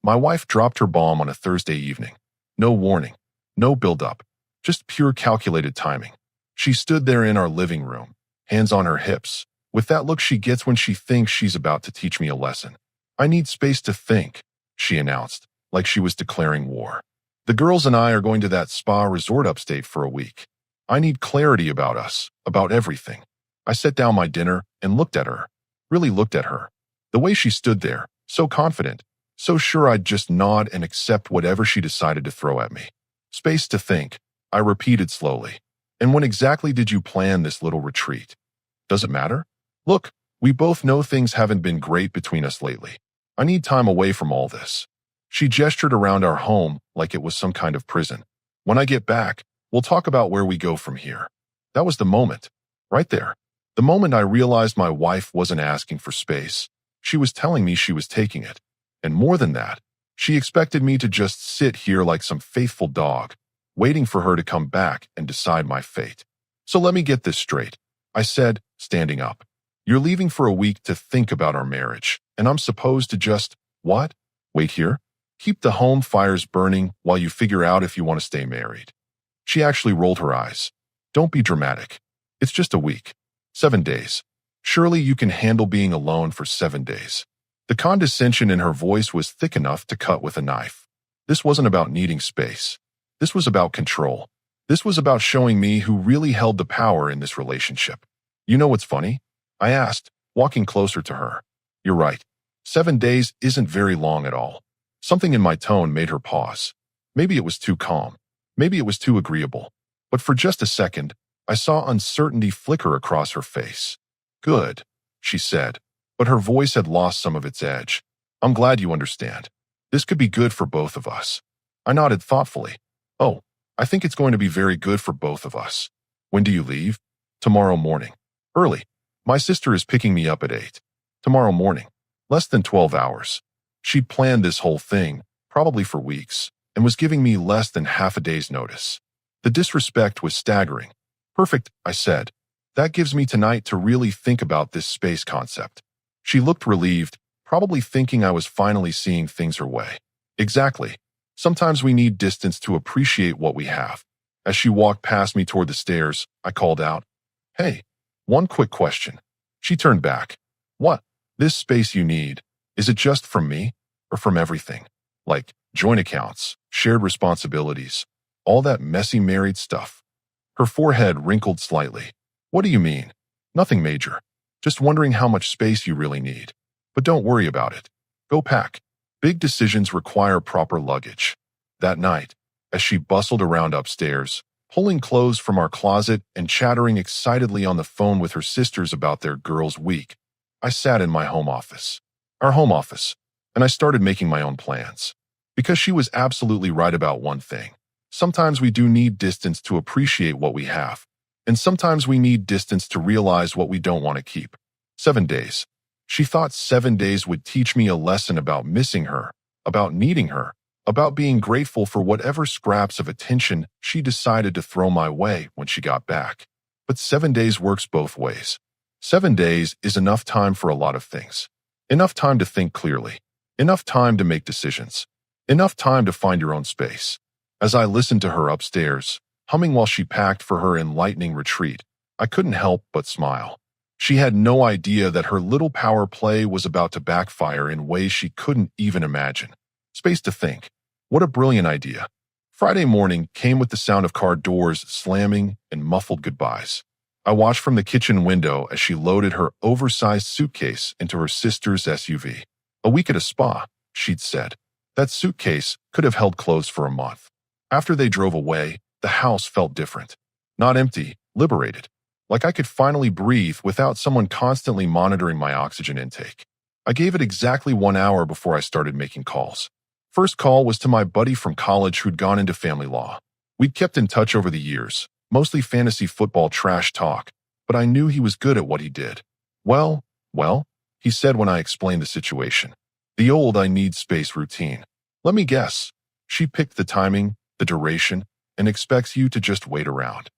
My wife dropped her bomb on a Thursday evening. No warning, no build-up, just pure calculated timing. She stood there in our living room, hands on her hips, with that look she gets when she thinks she's about to teach me a lesson. "I need space to think," she announced, like she was declaring war. "The girls and I are going to that spa resort upstate for a week. I need clarity about us, about everything." I set down my dinner and looked at her, really looked at her. The way she stood there, so confident, so sure I'd just nod and accept whatever she decided to throw at me. "Space to think," I repeated slowly. "And when exactly did you plan this little retreat? Does it matter? Look, we both know things haven't been great between us lately. I need time away from all this." She gestured around our home like it was some kind of prison. "When I get back, we'll talk about where we go from here." That was the moment, right there. The moment I realized my wife wasn't asking for space. She was telling me she was taking it. And more than that, she expected me to just sit here like some faithful dog, waiting for her to come back and decide my fate. "So let me get this straight," I said, standing up. "You're leaving for a week to think about our marriage, and I'm supposed to just, what? Wait here? Keep the home fires burning while you figure out if you want to stay married?" She actually rolled her eyes. "Don't be dramatic. It's just a week. 7 days. Surely you can handle being alone for 7 days." The condescension in her voice was thick enough to cut with a knife. This wasn't about needing space. This was about control. This was about showing me who really held the power in this relationship. "You know what's funny?" I asked, walking closer to her. "You're right. 7 days isn't very long at all." Something in my tone made her pause. Maybe it was too calm. Maybe it was too agreeable. But for just a second, I saw uncertainty flicker across her face. "Good," she said, but her voice had lost some of its edge. "I'm glad you understand. This could be good for both of us." I nodded thoughtfully. "Oh, I think it's going to be very good for both of us." "When do you leave?" "Tomorrow morning. Early. My sister is picking me up at 8. Tomorrow morning. Less than 12 hours. She'd planned this whole thing, probably for weeks, and was giving me less than half a day's notice. The disrespect was staggering. "Perfect," I said. "That gives me tonight to really think about this space concept." She looked relieved, probably thinking I was finally seeing things her way. "Exactly. Sometimes we need distance to appreciate what we have." As she walked past me toward the stairs, I called out, "Hey, one quick question." She turned back. "What? This space you need, is it just from me, or from everything? Like joint accounts, shared responsibilities, all that messy married stuff?" Her forehead wrinkled slightly. "What do you mean?" "Nothing major. Just wondering how much space you really need. But don't worry about it. Go pack. Big decisions require proper luggage." That night, as she bustled around upstairs, pulling clothes from our closet and chattering excitedly on the phone with her sisters about their girls' week, I sat in my home office. Our home office. And I started making my own plans. Because she was absolutely right about one thing. Sometimes we do need distance to appreciate what we have. And sometimes we need distance to realize what we don't want to keep. 7 days. She thought 7 days would teach me a lesson about missing her, about needing her, about being grateful for whatever scraps of attention she decided to throw my way when she got back. But 7 days works both ways. 7 days is enough time for a lot of things. Enough time to think clearly. Enough time to make decisions. Enough time to find your own space. As I listened to her upstairs, humming while she packed for her enlightening retreat, I couldn't help but smile. She had no idea that her little power play was about to backfire in ways she couldn't even imagine. Space to think. What a brilliant idea. Friday morning came with the sound of car doors slamming and muffled goodbyes. I watched from the kitchen window as she loaded her oversized suitcase into her sister's SUV. "A week at a spa," she'd said. That suitcase could have held clothes for a month. After they drove away, the house felt different. Not empty, liberated. Like I could finally breathe without someone constantly monitoring my oxygen intake. I gave it exactly 1 hour before I started making calls. First call was to my buddy from college who'd gone into family law. We'd kept in touch over the years, mostly fantasy football trash talk, but I knew he was good at what he did. Well, he said when I explained the situation. "The old I need space routine. Let me guess. She picked the timing, the duration, and expects you to just wait around."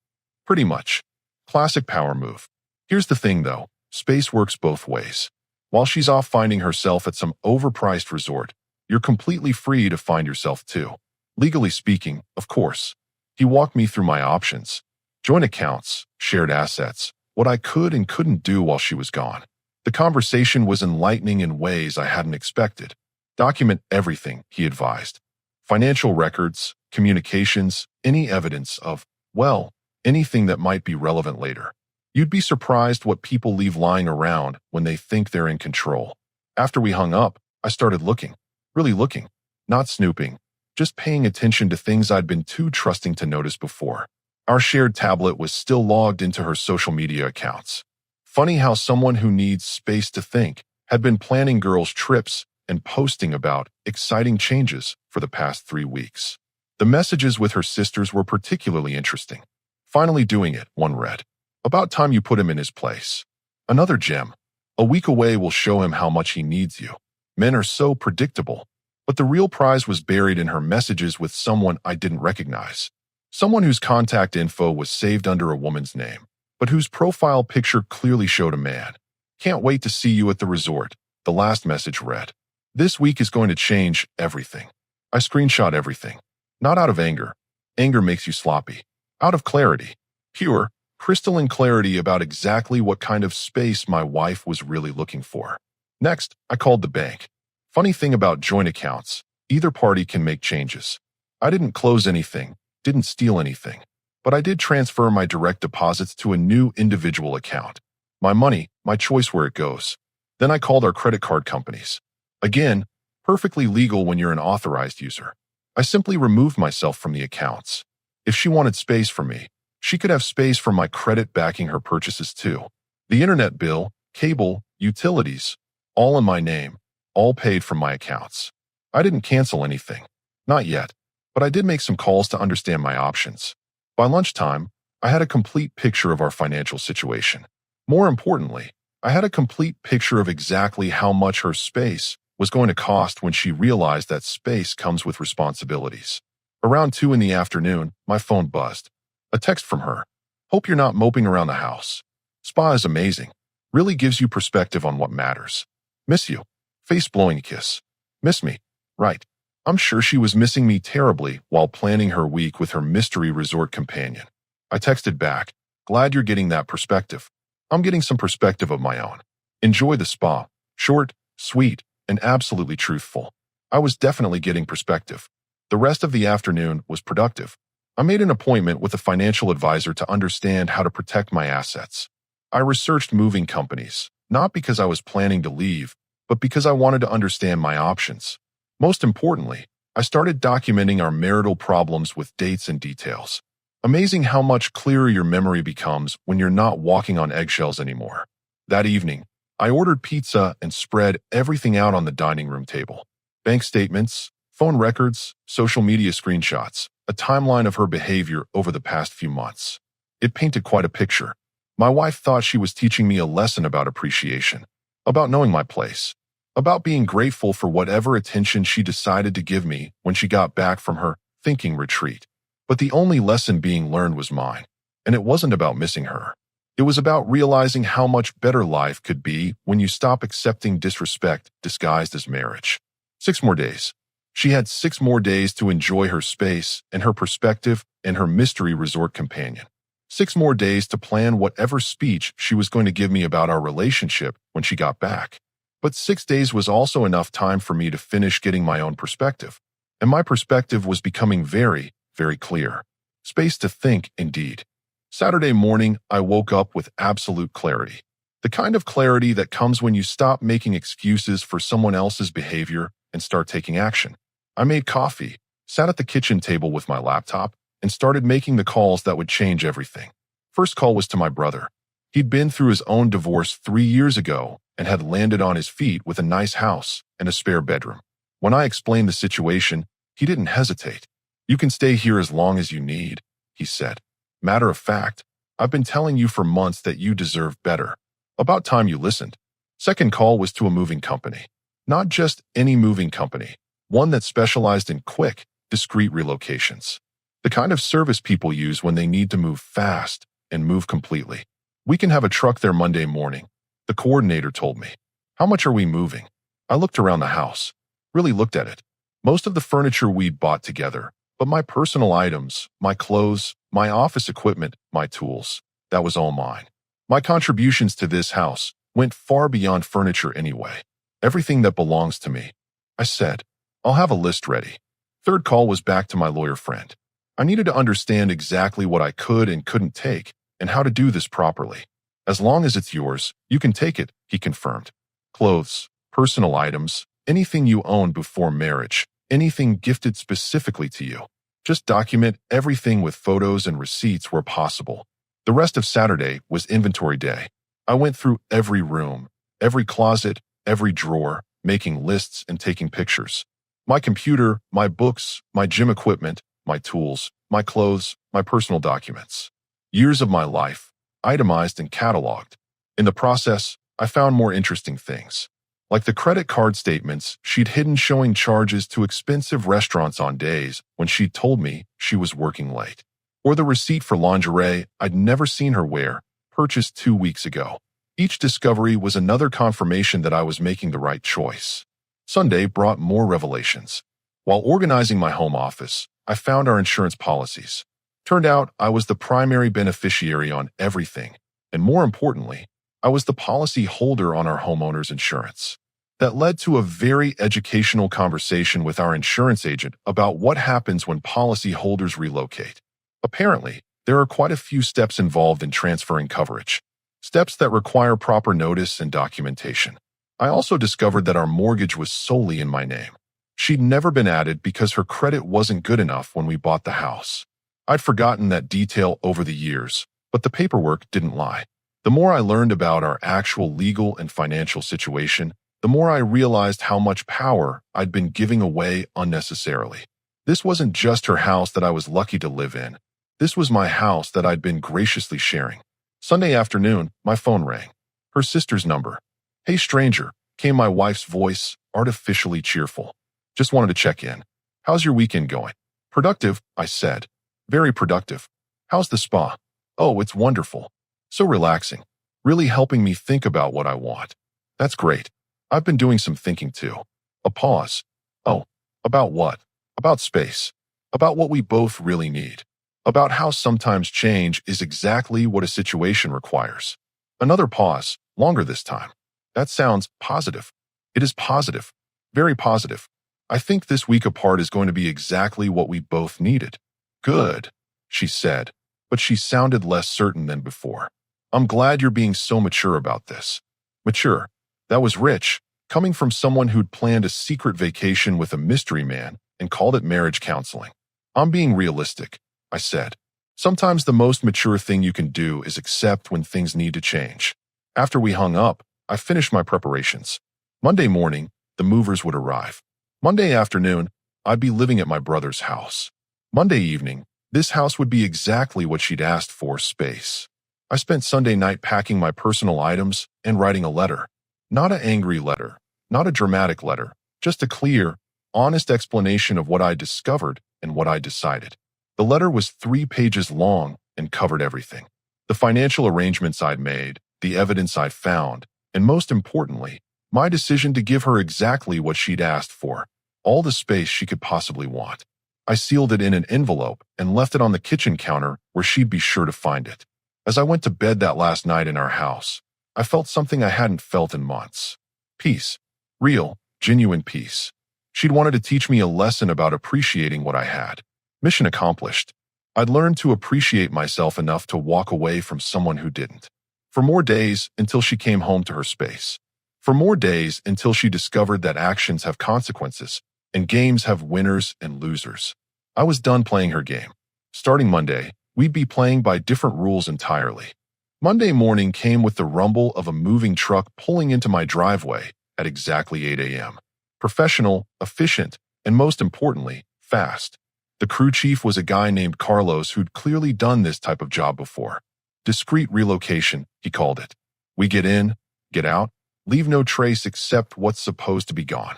Pretty much. Classic power move. Here's the thing though, space works both ways. While she's off finding herself at some overpriced resort, You're completely free to find yourself too. Legally speaking, of course. He walked me through my options. Joint accounts, shared assets, what I could and couldn't do while she was gone. The conversation was enlightening in ways I hadn't expected. Document everything, he advised. Financial records, communications, any evidence of, well, anything that might be relevant later. You'd be surprised what people leave lying around when they think they're in control. After we hung up, I started looking. Really looking. Not snooping. Just paying attention to things I'd been too trusting to notice before. Our shared tablet was still logged into her social media accounts. Funny how someone who needs space to think had been planning girls' trips and posting about exciting changes for the past 3 weeks. The messages with her sisters were particularly interesting. Finally doing it, one read. About time you put him in his place. Another gem. A week away will show him how much he needs you. Men are so predictable. But the real prize was buried in her messages with someone I didn't recognize. Someone whose contact info was saved under a woman's name, but whose profile picture clearly showed a man. Can't wait to see you at the resort, the last message read. This week is going to change everything. I screenshot everything. Not out of anger. Anger makes you sloppy. Out of clarity. Pure, crystalline clarity about exactly what kind of space my wife was really looking for. Next, I called the bank. Funny thing about joint accounts, either party can make changes. I didn't close anything, didn't steal anything, but I did transfer my direct deposits to a new individual account. My money, my choice where it goes. Then I called our credit card companies. Again, perfectly legal when you're an authorized user. I simply removed myself from the accounts. If she wanted space for me, she could have space for my credit backing her purchases too. The internet bill, cable, utilities, all in my name, all paid from my accounts. I didn't cancel anything. Not yet. But I did make some calls to understand my options. By lunchtime, I had a complete picture of our financial situation. More importantly, I had a complete picture of exactly how much her space was going to cost when she realized that space comes with responsibilities. Around 2 in the afternoon, my phone buzzed. A text from her. Hope you're not moping around the house. Spa is amazing. Really gives you perspective on what matters. Miss you. Face blowing kiss. Miss me. Right. I'm sure she was missing me terribly while planning her week with her mystery resort companion. I texted back, glad you're getting that perspective. I'm getting some perspective of my own. Enjoy the spa. Short, sweet, and absolutely truthful. I was definitely getting perspective. The rest of the afternoon was productive. I made an appointment with a financial advisor to understand how to protect my assets. I researched moving companies, not because I was planning to leave, but because I wanted to understand my options. Most importantly, I started documenting our marital problems with dates and details. Amazing how much clearer your memory becomes when you're not walking on eggshells anymore. That evening, I ordered pizza and spread everything out on the dining room table. Bank statements, phone records, social media screenshots, a timeline of her behavior over the past few months. It painted quite a picture. My wife thought she was teaching me a lesson about appreciation, about knowing my place, about being grateful for whatever attention she decided to give me when she got back from her thinking retreat. But the only lesson being learned was mine, and it wasn't about missing her. It was about realizing how much better life could be when you stop accepting disrespect disguised as marriage. 6 more days. She had 6 more days to enjoy her space and her perspective and her mystery resort companion. 6 more days to plan whatever speech she was going to give me about our relationship when she got back. But 6 days was also enough time for me to finish getting my own perspective. And my perspective was becoming very, very clear. Space to think, indeed. Saturday morning, I woke up with absolute clarity. The kind of clarity that comes when you stop making excuses for someone else's behavior and start taking action. I made coffee, sat at the kitchen table with my laptop, and started making the calls that would change everything. First call was to my brother. He'd been through his own divorce 3 years ago and had landed on his feet with a nice house and a spare bedroom. When I explained the situation, he didn't hesitate. You can stay here as long as you need, he said. Matter of fact, I've been telling you for months that you deserve better. About time you listened. Second call was to a moving company. Not just any moving company, one that specialized in quick, discreet relocations. The kind of service people use when they need to move fast and move completely. We can have a truck there Monday morning, the coordinator told me. How much are we moving? I looked around the house. really looked at it. Most of the furniture we'd bought together, but my personal items, my clothes, my office equipment, my tools, that was all mine. My contributions to this house went far beyond furniture anyway. Everything that belongs to me. I said, I'll have a list ready. Third call was back to my lawyer friend. I needed to understand exactly what I could and couldn't take and how to do this properly. As long as it's yours, you can take it, he confirmed. Clothes, personal items, anything you owned before marriage, anything gifted specifically to you. Just document everything with photos and receipts where possible. The rest of Saturday was inventory day. I went through every room, every closet, every drawer, making lists and taking pictures. My computer, my books, my gym equipment, my tools, my clothes, my personal documents. Years of my life, itemized and cataloged. In the process, I found more interesting things. Like the credit card statements she'd hidden showing charges to expensive restaurants on days when she'd told me she was working late. Or the receipt for lingerie I'd never seen her wear, purchased 2 weeks ago. Each discovery was another confirmation that I was making the right choice. Sunday brought more revelations. While organizing my home office, I found our insurance policies. Turned out I was the primary beneficiary on everything, and more importantly, I was the policy holder on our homeowner's insurance. That led to a very educational conversation with our insurance agent about what happens when policy holders relocate. Apparently, there are quite a few steps involved in transferring coverage. Steps that require proper notice and documentation. I also discovered that our mortgage was solely in my name. She'd never been added because her credit wasn't good enough when we bought the house. I'd forgotten that detail over the years, but the paperwork didn't lie. The more I learned about our actual legal and financial situation, the more I realized how much power I'd been giving away unnecessarily. This wasn't just her house that I was lucky to live in. This was my house that I'd been graciously sharing. Sunday afternoon, my phone rang. Her sister's number. "Hey stranger," came my wife's voice, artificially cheerful. "Just wanted to check in. How's your weekend going?" "Productive," I said. "Very productive. How's the spa?" "Oh, it's wonderful. So relaxing. Really helping me think about what I want." "That's great. I've been doing some thinking too." A pause. "Oh, about what?" "About space. About what we both really need. About how sometimes change is exactly what a situation requires." Another pause, longer this time. "That sounds positive." "It is positive. Very positive. I think this week apart is going to be exactly what we both needed." "Good," she said, but she sounded less certain than before. "I'm glad you're being so mature about this." Mature. That was rich, coming from someone who'd planned a secret vacation with a mystery man and called it marriage counseling. "I'm being realistic," I said. "Sometimes the most mature thing you can do is accept when things need to change." After we hung up, I finished my preparations. Monday morning, the movers would arrive. Monday afternoon, I'd be living at my brother's house. Monday evening, this house would be exactly what she'd asked for: space. I spent Sunday night packing my personal items and writing a letter. Not an angry letter, not a dramatic letter, just a clear, honest explanation of what I discovered and what I decided. The letter was 3 pages long and covered everything. The financial arrangements I'd made, the evidence I'd found, and most importantly, my decision to give her exactly what she'd asked for, all the space she could possibly want. I sealed it in an envelope and left it on the kitchen counter where she'd be sure to find it. As I went to bed that last night in our house, I felt something I hadn't felt in months. Peace. Real, genuine peace. She'd wanted to teach me a lesson about appreciating what I had. Mission accomplished. I'd learned to appreciate myself enough to walk away from someone who didn't. For more days until she came home to her space. For more days until she discovered that actions have consequences and games have winners and losers. I was done playing her game. Starting Monday, we'd be playing by different rules entirely. Monday morning came with the rumble of a moving truck pulling into my driveway at exactly 8 a.m. Professional, efficient, and most importantly, fast. The crew chief was a guy named Carlos who'd clearly done this type of job before. Discreet relocation, he called it. We get in, get out, leave no trace except what's supposed to be gone.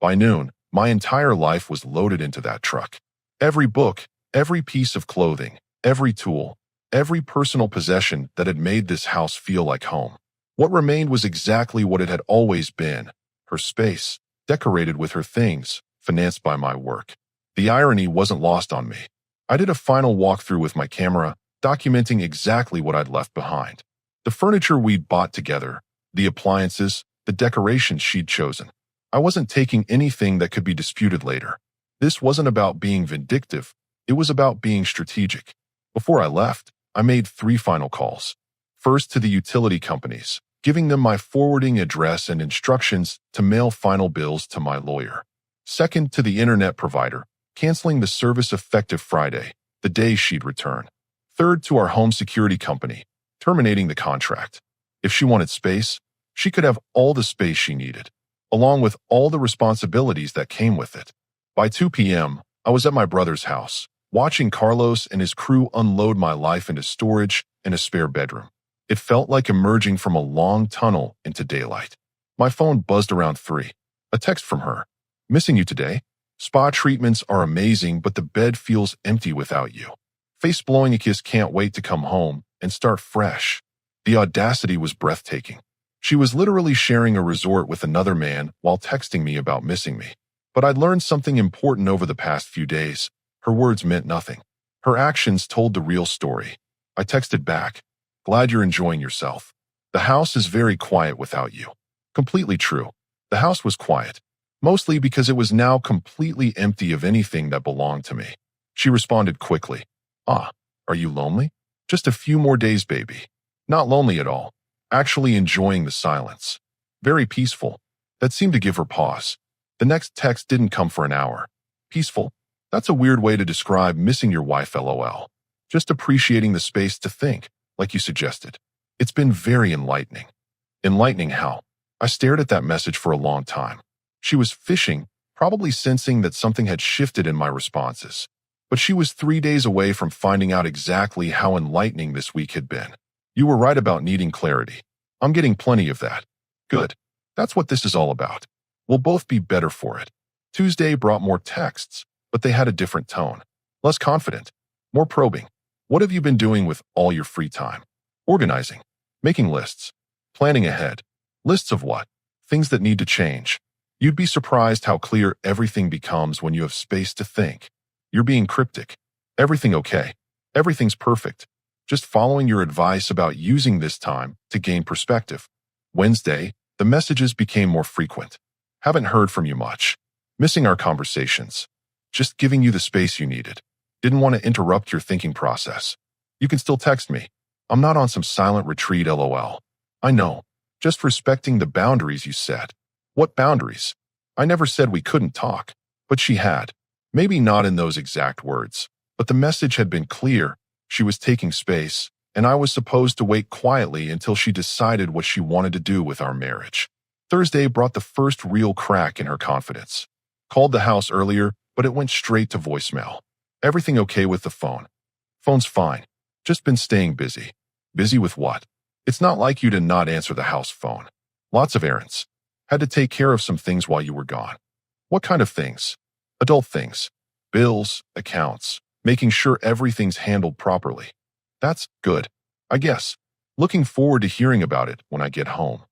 By noon, my entire life was loaded into that truck. Every book, every piece of clothing, every tool, every personal possession that had made this house feel like home. What remained was exactly what it had always been: her space, decorated with her things, financed by my work. The irony wasn't lost on me. I did a final walkthrough with my camera, documenting exactly what I'd left behind. The furniture we'd bought together, the appliances, the decorations she'd chosen. I wasn't taking anything that could be disputed later. This wasn't about being vindictive, it was about being strategic. Before I left, I made 3 final calls. First to the utility companies, giving them my forwarding address and instructions to mail final bills to my lawyer. Second to the internet provider, canceling the service effective Friday, the day she'd return. Third to our home security company, terminating the contract. If she wanted space, she could have all the space she needed, along with all the responsibilities that came with it. By 2 p.m., I was at my brother's house, watching Carlos and his crew unload my life into storage in a spare bedroom. It felt like emerging from a long tunnel into daylight. My phone buzzed around 3. A text from her. Missing you today? Spa treatments are amazing, but the bed feels empty without you. Face blowing a kiss, can't wait to come home and start fresh. The audacity was breathtaking. She was literally sharing a resort with another man while texting me about missing me. But I'd learned something important over the past few days. Her words meant nothing. Her actions told the real story. I texted back, glad you're enjoying yourself. The house is very quiet without you. Completely true. The house was quiet, mostly because it was now completely empty of anything that belonged to me. She responded quickly. Ah, are you lonely? Just a few more days, baby. Not lonely at all. Actually enjoying the silence. Very peaceful. That seemed to give her pause. The next text didn't come for an hour. Peaceful? That's a weird way to describe missing your wife, lol. Just appreciating the space to think, like you suggested. It's been very enlightening. Enlightening how? I stared at that message for a long time. She was fishing, probably sensing that something had shifted in my responses. But she was 3 days away from finding out exactly how enlightening this week had been. You were right about needing clarity. I'm getting plenty of that. Good. That's what this is all about. We'll both be better for it. Tuesday brought more texts, but they had a different tone. Less confident. More probing. What have you been doing with all your free time? Organizing. Making lists. Planning ahead. Lists of what? Things that need to change. You'd be surprised how clear everything becomes when you have space to think. You're being cryptic. Everything okay. Everything's perfect. Just following your advice about using this time to gain perspective. Wednesday, the messages became more frequent. Haven't heard from you much. Missing our conversations. Just giving you the space you needed. Didn't want to interrupt your thinking process. You can still text me. I'm not on some silent retreat, lol. I know. Just respecting the boundaries you set. What boundaries? I never said we couldn't talk, but she had. Maybe not in those exact words, but the message had been clear. She was taking space, and I was supposed to wait quietly until she decided what she wanted to do with our marriage. Thursday brought the first real crack in her confidence. Called the house earlier, but it went straight to voicemail. Everything okay with the phone? Phone's fine. Just been staying busy. Busy with what? It's not like you to not answer the house phone. Lots of errands. Had to take care of some things while you were gone. What kind of things? Adult things. Bills, accounts, making sure everything's handled properly. That's good, I guess. Looking forward to hearing about it when I get home.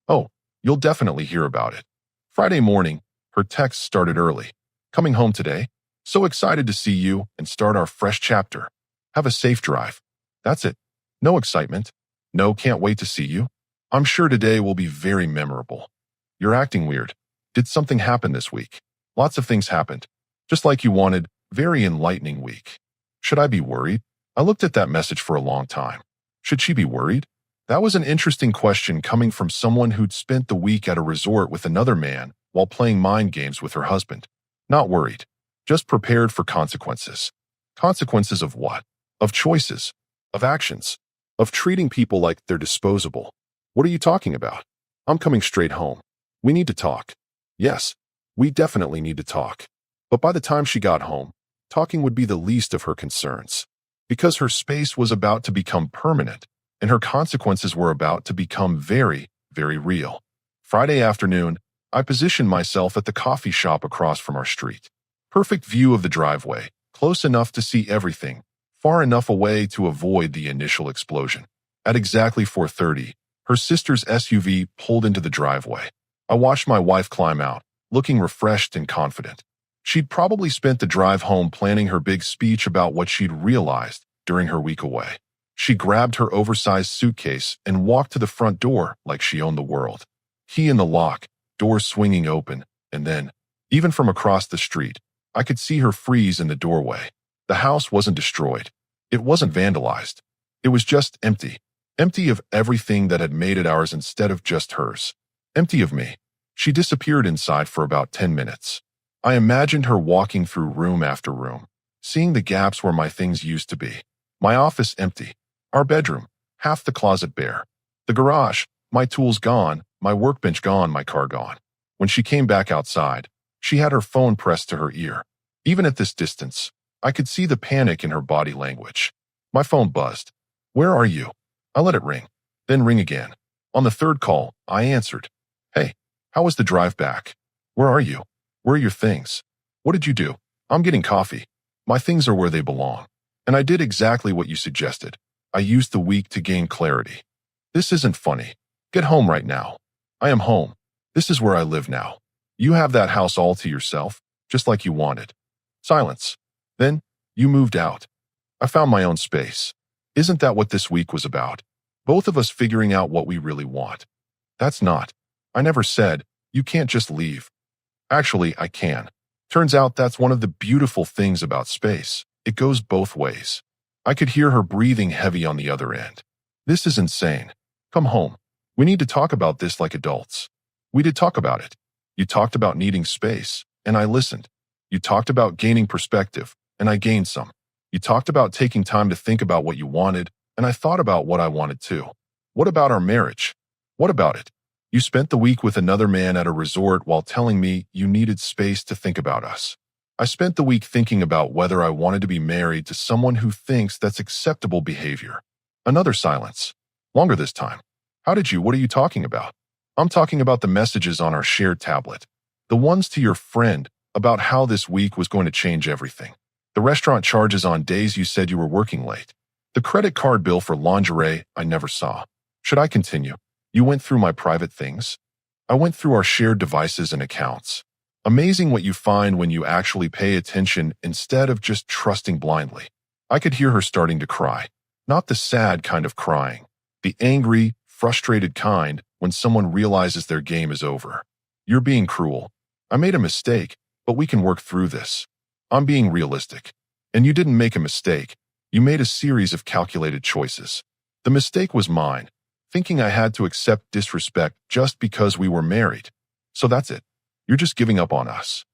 Oh, you'll definitely hear about it. Friday morning, her text started early. Coming home today? So excited to see you and start our fresh chapter. Have a safe drive. That's it. No excitement. No, can't wait to see you. I'm sure today will be very memorable. You're acting weird. Did something happen this week? Lots of things happened. Just like you wanted, very enlightening week. Should I be worried? I looked at that message for a long time. Should she be worried? That was an interesting question coming from someone who'd spent the week at a resort with another man while playing mind games with her husband. Not worried. Just prepared for consequences. Consequences of what? Of choices. Of actions. Of treating people like they're disposable. What are you talking about? I'm coming straight home. We need to talk. Yes, we definitely need to talk. But by the time she got home, talking would be the least of her concerns. Because her space was about to become permanent, and her consequences were about to become very, very real. Friday afternoon, I positioned myself at the coffee shop across from our street. Perfect view of the driveway, close enough to see everything, far enough away to avoid the initial explosion. At exactly 4:30, her sister's SUV pulled into the driveway. I watched my wife climb out, looking refreshed and confident. She'd probably spent the drive home planning her big speech about what she'd realized during her week away. She grabbed her oversized suitcase and walked to the front door like she owned the world. Key in the lock, doors swinging open, and then, even from across the street, I could see her freeze in the doorway. The house wasn't destroyed. It wasn't vandalized. It was just empty. Empty of everything that had made it ours instead of just hers. Empty of me. She disappeared inside for about 10 minutes. I imagined her walking through room after room, seeing the gaps where my things used to be. My office empty. Our bedroom, half the closet bare. The garage, my tools gone, my workbench gone, my car gone. When she came back outside, she had her phone pressed to her ear. Even at this distance, I could see the panic in her body language. My phone buzzed. "Where are you?" I let it ring, then ring again. On the third call, I answered. "Hey, how was the drive back? Where are you? Where are your things? What did you do?" "I'm getting coffee. My things are where they belong." And I did exactly what you suggested. I used the week to gain clarity. This isn't funny. Get home right now. I am home. This is where I live now. You have that house all to yourself, just like you wanted. Silence. Then, you moved out. I found my own space. Isn't that what this week was about? Both of us figuring out what we really want. That's not. I never said, you can't just leave. Actually, I can. Turns out that's one of the beautiful things about space. It goes both ways. I could hear her breathing heavy on the other end. This is insane. Come home. We need to talk about this like adults. We did talk about it. You talked about needing space, and I listened. You talked about gaining perspective, and I gained some. You talked about taking time to think about what you wanted, and I thought about what I wanted too. What about our marriage? What about it? You spent the week with another man at a resort while telling me you needed space to think about us. I spent the week thinking about whether I wanted to be married to someone who thinks that's acceptable behavior. Another silence. Longer this time. What are you talking about? I'm talking about the messages on our shared tablet. The ones to your friend about how this week was going to change everything. The restaurant charges on days you said you were working late. The credit card bill for lingerie I never saw. Should I continue? You went through my private things. I went through our shared devices and accounts. Amazing what you find when you actually pay attention instead of just trusting blindly. I could hear her starting to cry. Not the sad kind of crying. The angry, frustrated kind when someone realizes their game is over. You're being cruel. I made a mistake, but we can work through this. I'm being realistic. And you didn't make a mistake. You made a series of calculated choices. The mistake was mine, thinking I had to accept disrespect just because we were married. So that's it. You're just giving up on us.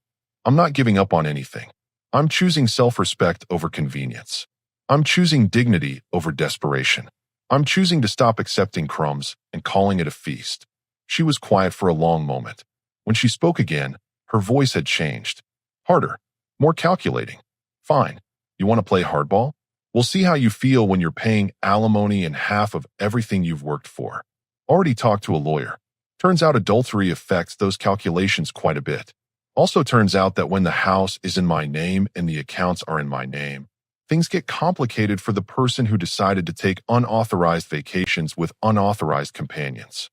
I'm not giving up on anything. I'm choosing self-respect over convenience. I'm choosing dignity over desperation. I'm choosing to stop accepting crumbs and calling it a feast. She was quiet for a long moment. When she spoke again, her voice had changed. Harder. More calculating. Fine. You want to play hardball? We'll see how you feel when you're paying alimony and half of everything you've worked for. Already talked to a lawyer. Turns out adultery affects those calculations quite a bit. Also turns out that when the house is in my name and the accounts are in my name, things get complicated for the person who decided to take unauthorized vacations with unauthorized companions.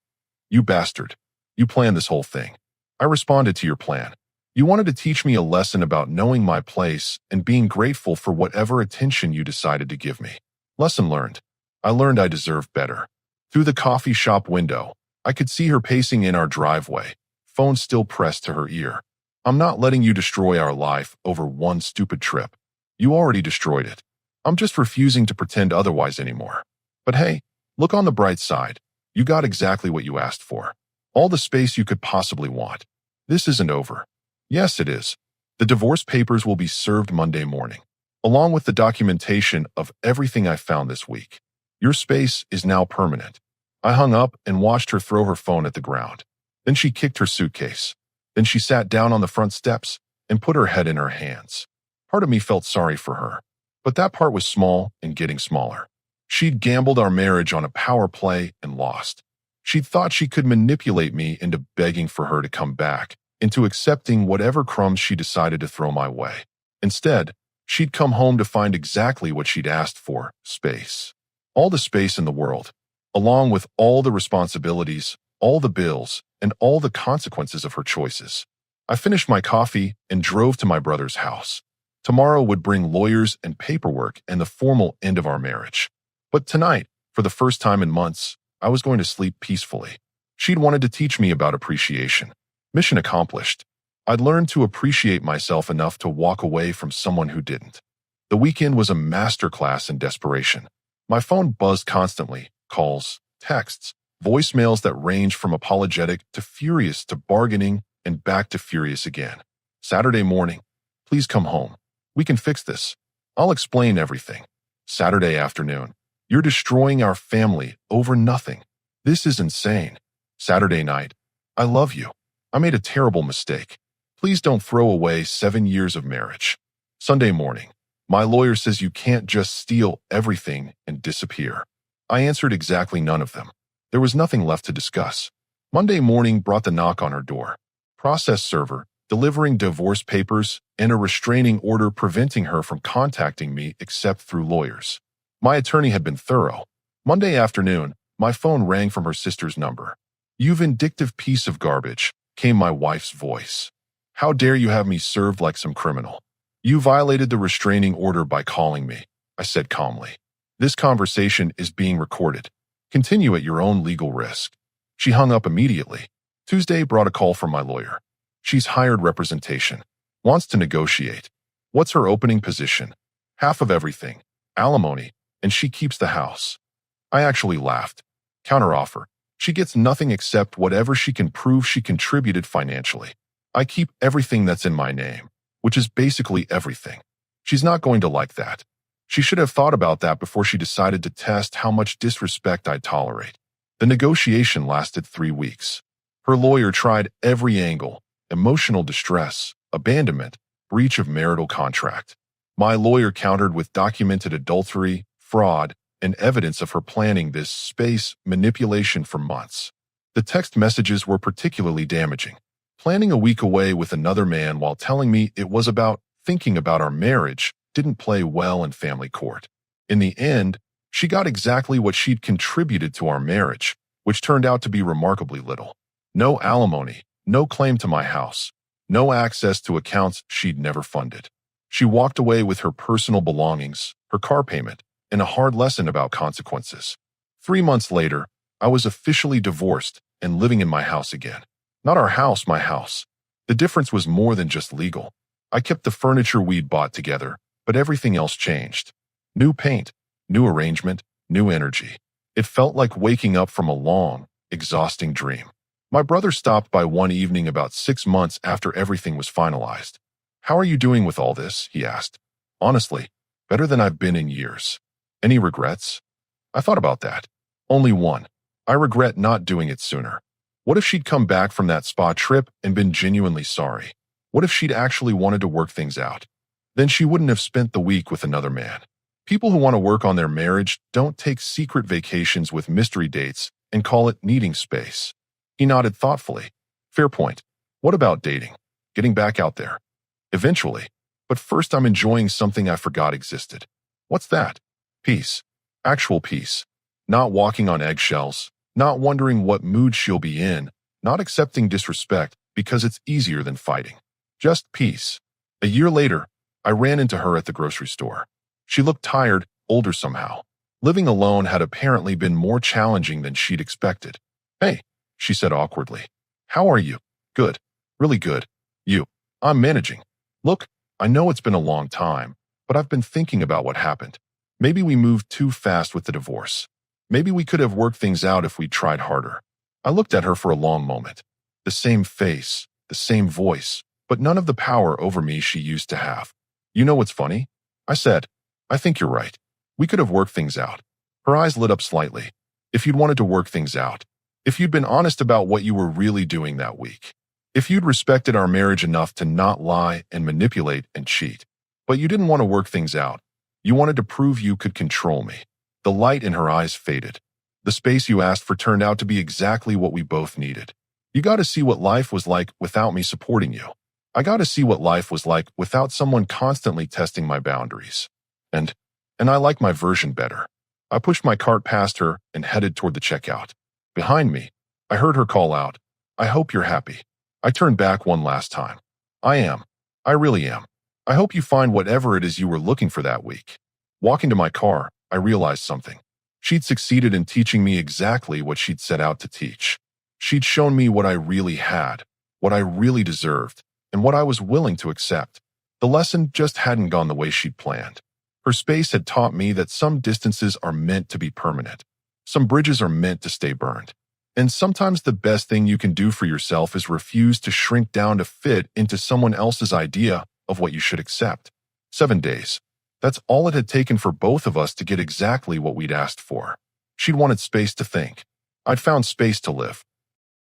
You bastard. You planned this whole thing. I responded to your plan. You wanted to teach me a lesson about knowing my place and being grateful for whatever attention you decided to give me. Lesson learned. I learned I deserved better. Through the coffee shop window, I could see her pacing in our driveway, phone still pressed to her ear. I'm not letting you destroy our life over one stupid trip. You already destroyed it. I'm just refusing to pretend otherwise anymore. But hey, look on the bright side. You got exactly what you asked for. All the space you could possibly want. This isn't over. Yes, it is. The divorce papers will be served Monday morning, along with the documentation of everything I found this week. Your space is now permanent. I hung up and watched her throw her phone at the ground. Then she kicked her suitcase. Then she sat down on the front steps and put her head in her hands. Part of me felt sorry for her, but that part was small and getting smaller. She'd gambled our marriage on a power play and lost. She'd thought she could manipulate me into begging for her to come back, into accepting whatever crumbs she decided to throw my way. Instead, she'd come home to find exactly what she'd asked for, space. All the space in the world, along with all the responsibilities, all the bills, and all the consequences of her choices. I finished my coffee and drove to my brother's house. Tomorrow would bring lawyers and paperwork and the formal end of our marriage. But tonight, for the first time in months, I was going to sleep peacefully. She'd wanted to teach me about appreciation. Mission accomplished. I'd learned to appreciate myself enough to walk away from someone who didn't. The weekend was a masterclass in desperation. My phone buzzed constantly, calls, texts, voicemails that ranged from apologetic to furious to bargaining and back to furious again. Saturday morning, please come home. We can fix this. I'll explain everything. Saturday afternoon, you're destroying our family over nothing. This is insane. Saturday night, I love you. I made a terrible mistake. Please don't throw away 7 years of marriage. Sunday morning, my lawyer says you can't just steal everything and disappear. I answered exactly none of them. There was nothing left to discuss. Monday morning brought the knock on her door. Process server, delivering divorce papers, and a restraining order preventing her from contacting me except through lawyers. My attorney had been thorough. Monday afternoon, my phone rang from her sister's number. "You vindictive piece of garbage," came my wife's voice. "How dare you have me served like some criminal? You violated the restraining order by calling me," I said calmly. "This conversation is being recorded. Continue at your own legal risk." She hung up immediately. Tuesday brought a call from my lawyer. She's hired representation. Wants to negotiate. What's her opening position? Half of everything. Alimony. And she keeps the house. I actually laughed. Counteroffer. She gets nothing except whatever she can prove she contributed financially. I keep everything that's in my name, which is basically everything. She's not going to like that. She should have thought about that before she decided to test how much disrespect I'd tolerate. The negotiation lasted 3 weeks. Her lawyer tried every angle: emotional distress, abandonment, breach of marital contract. My lawyer countered with documented adultery, fraud, and evidence of her planning this space manipulation for months. The text messages were particularly damaging. Planning a week away with another man while telling me it was about thinking about our marriage didn't play well in family court. In the end, she got exactly what she'd contributed to our marriage, which turned out to be remarkably little. No alimony, no claim to my house, no access to accounts she'd never funded. She walked away with her personal belongings, her car payment, and a hard lesson about consequences. 3 months later, I was officially divorced and living in my house again. Not our house, my house. The difference was more than just legal. I kept the furniture we'd bought together, but everything else changed. New paint, new arrangement, new energy. It felt like waking up from a long, exhausting dream. My brother stopped by one evening about 6 months after everything was finalized. "How are you doing with all this?" he asked. "Honestly, better than I've been in years." "Any regrets?" I thought about that. Only one. I regret not doing it sooner. What if she'd come back from that spa trip and been genuinely sorry? What if she'd actually wanted to work things out? Then she wouldn't have spent the week with another man. People who want to work on their marriage don't take secret vacations with mystery dates and call it needing space. He nodded thoughtfully. Fair point. What about dating? Getting back out there? Eventually. But first I'm enjoying something I forgot existed. What's that? Peace. Actual peace. Not walking on eggshells. Not wondering what mood she'll be in. Not accepting disrespect because it's easier than fighting. Just peace. A year later, I ran into her at the grocery store. She looked tired, older somehow. Living alone had apparently been more challenging than she'd expected. "Hey," she said awkwardly. "How are you?" "Good. Really good." "You?" "I'm managing." "Look, I know it's been a long time, but I've been thinking about what happened. Maybe we moved too fast with the divorce. Maybe we could have worked things out if we tried harder." I looked at her for a long moment. The same face, the same voice, but none of the power over me she used to have. "You know what's funny?" I said. "I think you're right. We could have worked things out." Her eyes lit up slightly. "If you'd wanted to work things out. If you'd been honest about what you were really doing that week. If you'd respected our marriage enough to not lie and manipulate and cheat. But you didn't want to work things out. You wanted to prove you could control me." The light in her eyes faded. "The space you asked for turned out to be exactly what we both needed. You got to see what life was like without me supporting you. I got to see what life was like without someone constantly testing my boundaries. And I like my version better." I pushed my cart past her and headed toward the checkout. Behind me, I heard her call out, "I hope you're happy." I turned back one last time. I am. I really am. I hope you find whatever it is you were looking for that week. Walking to my car, I realized something. She'd succeeded in teaching me exactly what she'd set out to teach. She'd shown me what I really had, what I really deserved, and what I was willing to accept. The lesson just hadn't gone the way she'd planned. Her space had taught me that some distances are meant to be permanent. Some bridges are meant to stay burned. And sometimes the best thing you can do for yourself is refuse to shrink down to fit into someone else's idea of what you should accept. 7 days. That's all it had taken for both of us to get exactly what we'd asked for. She'd wanted space to think. I'd found space to live.